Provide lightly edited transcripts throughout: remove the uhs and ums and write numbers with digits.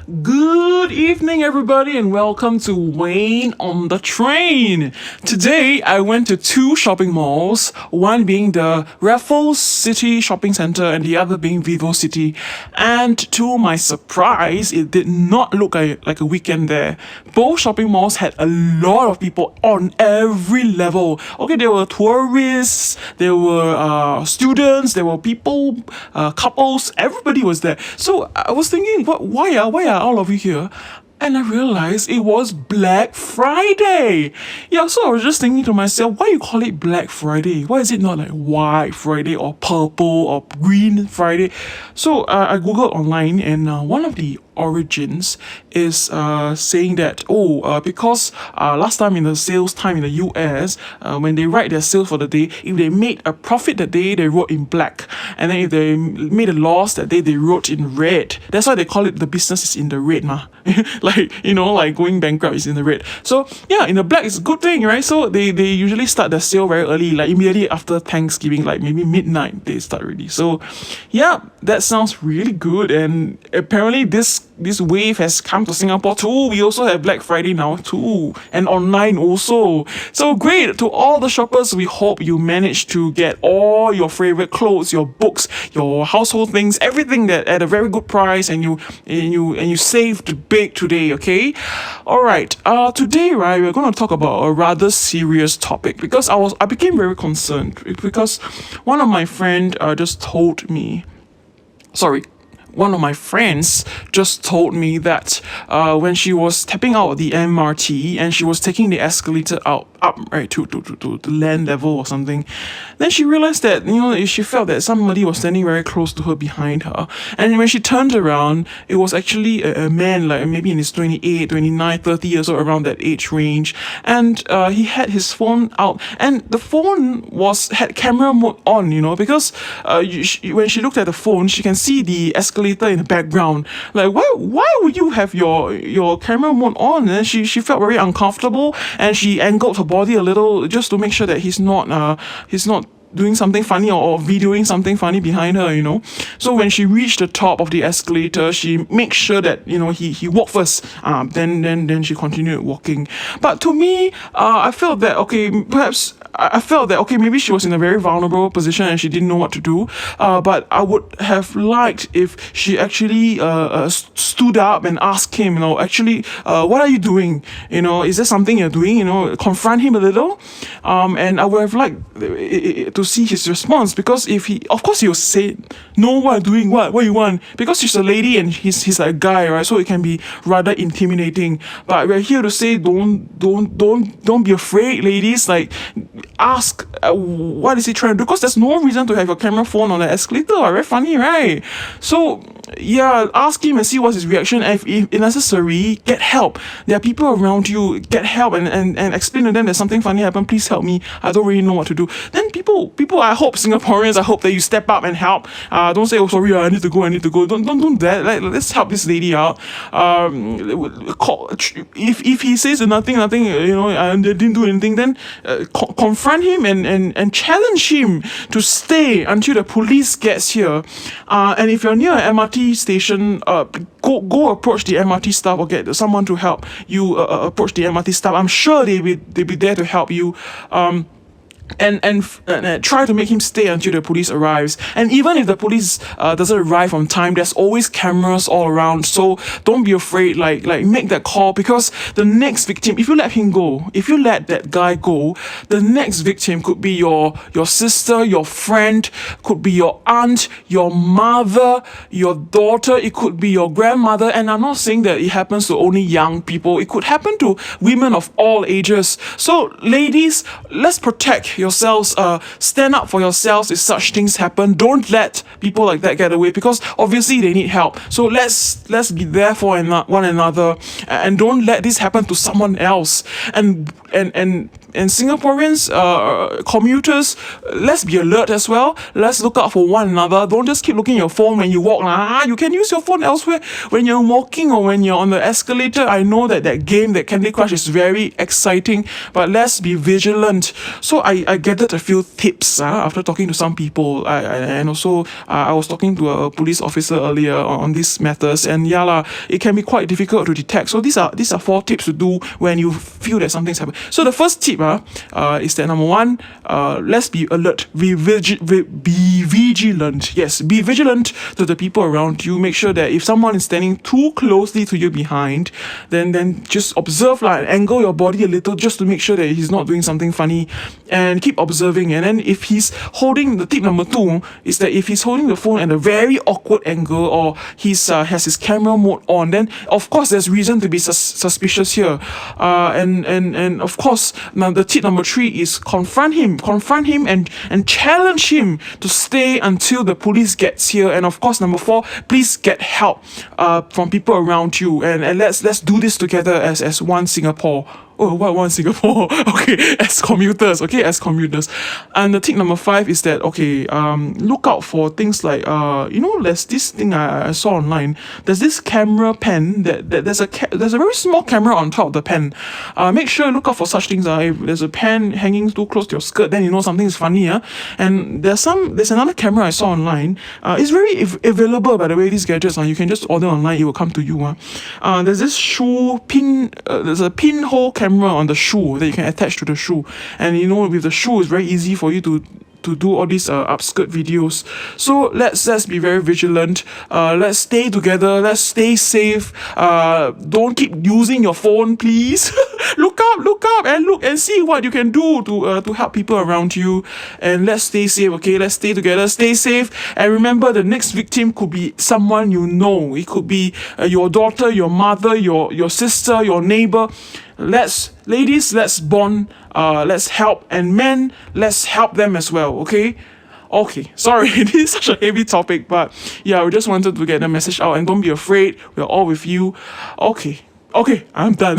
Good evening, everybody, and welcome to Wayne on the Train. Today, I went to two shopping malls, one being the Raffles City Shopping Center and the other being Vivo City. And to my surprise, it did not look like a weekend there. Both shopping malls had a lot of people on every level. Okay, there were tourists, there were students, there were people, couples, everybody was there. So I was thinking, why are all of you here? And I realized it was Black Friday. Yeah, so I was just thinking to myself, why you call it Black Friday? Why is it not like White Friday or Purple or Green Friday? So I googled online, and one of the origins is saying that because last time in the sales time in the US, when they write their sales for the day, if they made a profit that day, they wrote in black, and then if they made a loss that day, they wrote in red. That's why they call it the business is in the red, ma. like going bankrupt is in the red. So yeah, in the black is a good thing, right? So they usually start the sale very early, like immediately after Thanksgiving, like maybe midnight they start already. So yeah, that sounds really good, and apparently this wave has come to Singapore too. We also have Black Friday now too, and online also. So great to all the shoppers. We hope you managed to get all your favorite clothes, your books, your household things, everything that at a very good price, and you saved big today. Okay, all right. Today, right, we're going to talk about a rather serious topic because I became very concerned because one of my friend just told me. Sorry, one of my friends just told me that when she was tapping out the MRT and she was taking the escalator up right to the land level or something, then she realized that she felt that somebody was standing very close to her behind her, and when she turned around, it was actually a man, like maybe in his 28, 29, 30 years old, around that age range, and he had his phone out, and the phone had camera mode on, because when she looked at the phone, she can see the escalator in the background. Like, why would you have your camera mode on? And she felt very uncomfortable, and she angled her body a little just to make sure that he's not doing something funny or videoing something funny behind her. So when she reached the top of the escalator, she makes sure that he walked first. Then she continued walking. But to me, I felt that maybe she was in a very vulnerable position and she didn't know what to do. But I would have liked if she actually stood up and asked him, actually, what are you doing? Is there something you're doing? Confront him a little. And I would have liked to see his response, because if of course he will say, no, what are you doing? What you want? Because she's a lady and he's like a guy, right? So it can be rather intimidating. But we're here to say, don't be afraid, ladies. Like, ask what is he trying to do, because there's no reason to have your camera phone on the escalator. Very funny, right? So yeah, ask him and see what's his reaction. And if necessary, get help. There are people around you, get help and explain to them that something funny happened. Please help me, I don't really know what to do. Then people, I hope Singaporeans, I hope that you step up and help. Don't say, oh sorry, I need to go. Don't do that. Like, let's help this lady out. If he says nothing, I didn't do anything, then confront him and challenge him to stay until the police gets here. And if you're near an MRT station, go approach the MRT staff or get someone to help you approach the MRT staff. I'm sure they'll be there to help you. And try to make him stay until the police arrives. And even if the police doesn't arrive on time, there's always cameras all around, so don't be afraid. Like make that call, because the next victim, if you let that guy go, the next victim could be your sister, your friend, could be your aunt, your mother, your daughter, it could be your grandmother. And I'm not saying that it happens to only young people, it could happen to women of all ages. So ladies, let's protect yourselves, stand up for yourselves if such things happen. Don't let people like that get away, because obviously they need help. So let's be there for one another, and don't let this happen to someone else. And Singaporeans, commuters, let's be alert as well. Let's look out for one another. Don't just keep looking at your phone when you walk. You can use your phone elsewhere when you're walking or when you're on the escalator. I know that game, that Candy Crush, is very exciting, but let's be vigilant. So I I gathered a few tips after talking to some people. And also I was talking to a police officer earlier on these matters, and yeah lah, it can be quite difficult to detect. So these are 4 tips to do when you feel that something's happening. So the first tip is that number 1, let's be alert, be vigilant. Yes, be vigilant to the people around you. Make sure that if someone is standing too closely to you behind, then just observe and angle your body a little just to make sure that he's not doing something funny, and keep observing. And then if he's holding, the tip number 2 is that if he's holding the phone at a very awkward angle, or he's has his camera mode on, then of course there's reason to be suspicious here. And of course, now the tip number 3 is confront him and challenge him to stay until the police gets here. And of course, number 4, please get help from people around you, and let's do this together as one Singapore. Oh, what one Singapore? Okay, as commuters. And the tip number 5 is that look out for things like there's this thing I saw online. There's this camera pen that there's a very small camera on top of the pen. Make sure you look out for such things. If there's a pen hanging too close to your skirt, then you know something is funny. And there's another camera I saw online. It's very available, by the way. These gadgets, you can just order online. It will come to you. There's this shoe pin. There's a pinhole camera on the shoe that you can attach to the shoe, and with the shoe it's very easy for you to do all these upskirt videos. So let's be very vigilant. Let's stay together. Let's stay safe. Don't keep using your phone, please. Look up and look and see what you can do to help people around you. And let's stay safe. Okay, let's stay together. Stay safe. And remember, the next victim could be someone you know. It could be your daughter, your mother, your sister, your neighbor. Ladies, let's bond, let's help, and men, let's help them as well. Okay, sorry, this is such a heavy topic, but yeah, we just wanted to get the message out, and don't be afraid, we're all with you. Okay, I'm done.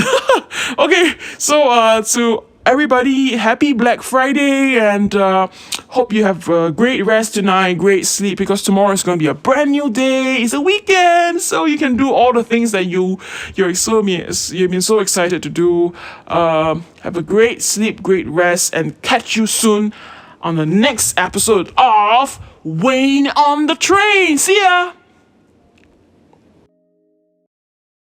Okay, so to everybody, happy Black Friday, and hope you have a great rest tonight, great sleep, because tomorrow is going to be a brand new day. It's a weekend, so you can do all the things that you've been so excited to do. Have a great sleep, great rest, and catch you soon on the next episode of Wayne on the Train. See ya!